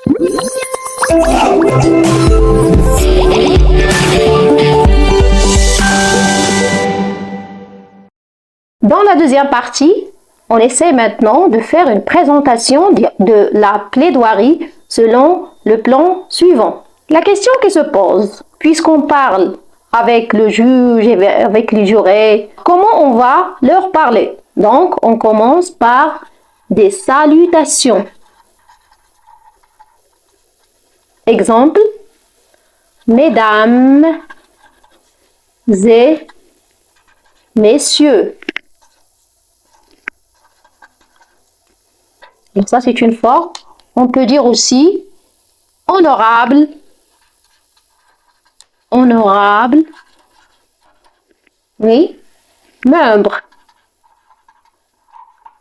Dans la deuxième partie, on essaie maintenant de faire une présentation de la plaidoirie selon le plan suivant. La question qui se pose, puisqu'on parle avec le juge et avec les jurés, comment on va leur parler? Donc, on commence par des salutations. Exemple, mesdames et messieurs. Donc ça, c'est une forme. On peut dire aussi honorable, honorable, oui, membre,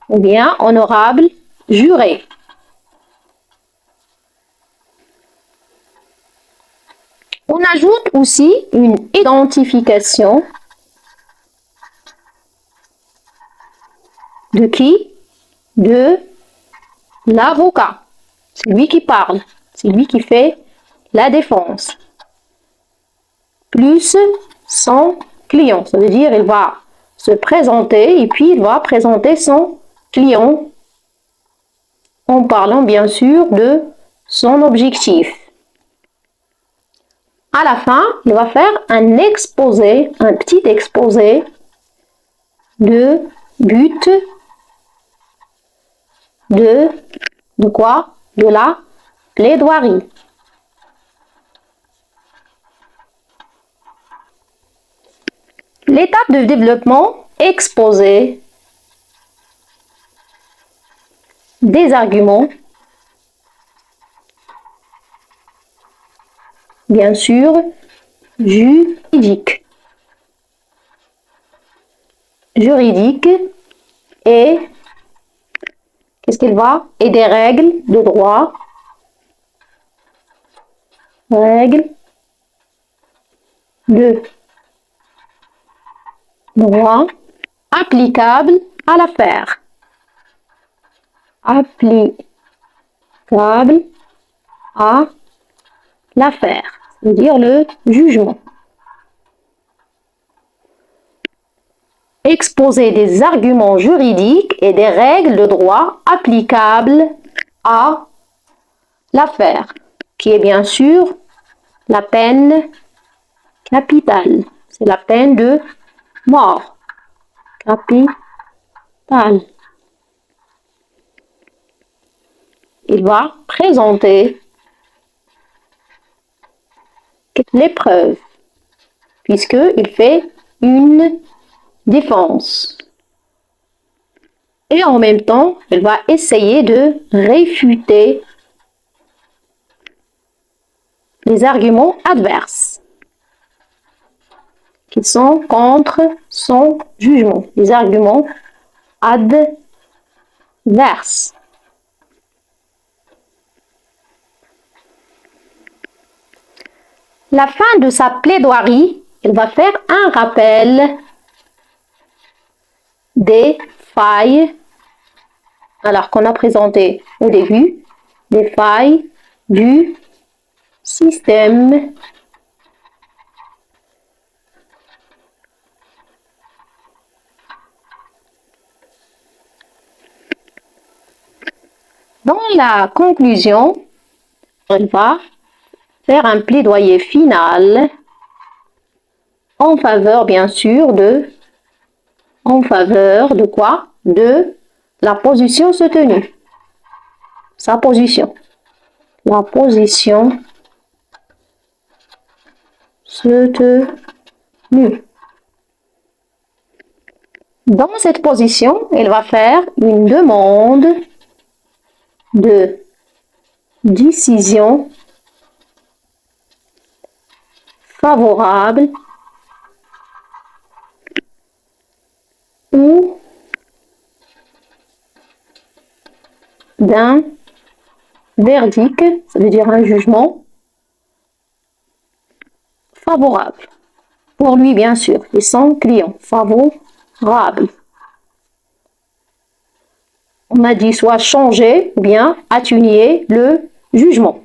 ou bien honorable juré. On ajoute aussi une identification de qui? De l'avocat. C'est lui qui parle, c'est lui qui fait la défense. Plus son client, ça veut dire il va se présenter et puis il va présenter son client en parlant bien sûr de son objectif. À la fin, il va faire un exposé, un petit exposé de but de quoi? De la plaidoirie. L'étape de développement, exposer des arguments, bien sûr, juridiques. Et qu'est-ce qu'il va? Et des règles de droit. Règles de droit applicables à l'affaire. Applicable à l'affaire, c'est-à-dire le jugement. Exposer des arguments juridiques et des règles de droit applicables à l'affaire, qui est bien sûr la peine capitale. C'est la peine de mort. Capitale. Il va présenter les preuves, puisqu'il fait une défense. Et en même temps, il va essayer de réfuter les arguments adverses qui sont contre son jugement. Les arguments adverses. La fin de sa plaidoirie, il va faire un rappel des failles, alors qu'on a présenté au début, des failles du système dans la conclusion, il va faire un plaidoyer final en faveur, bien sûr, en faveur de quoi? De la position soutenue. Sa position. La position soutenue. Dans cette position, il va faire une demande de décision favorable ou d'un verdict, ça veut dire un jugement favorable. Pour lui, bien sûr, et son client, favorable. On a dit soit changer ou bien atténuer le jugement.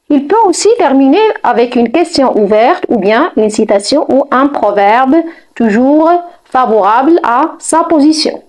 Il peut aussi terminer avec une question ouverte ou bien une citation ou un proverbe toujours favorable à sa position.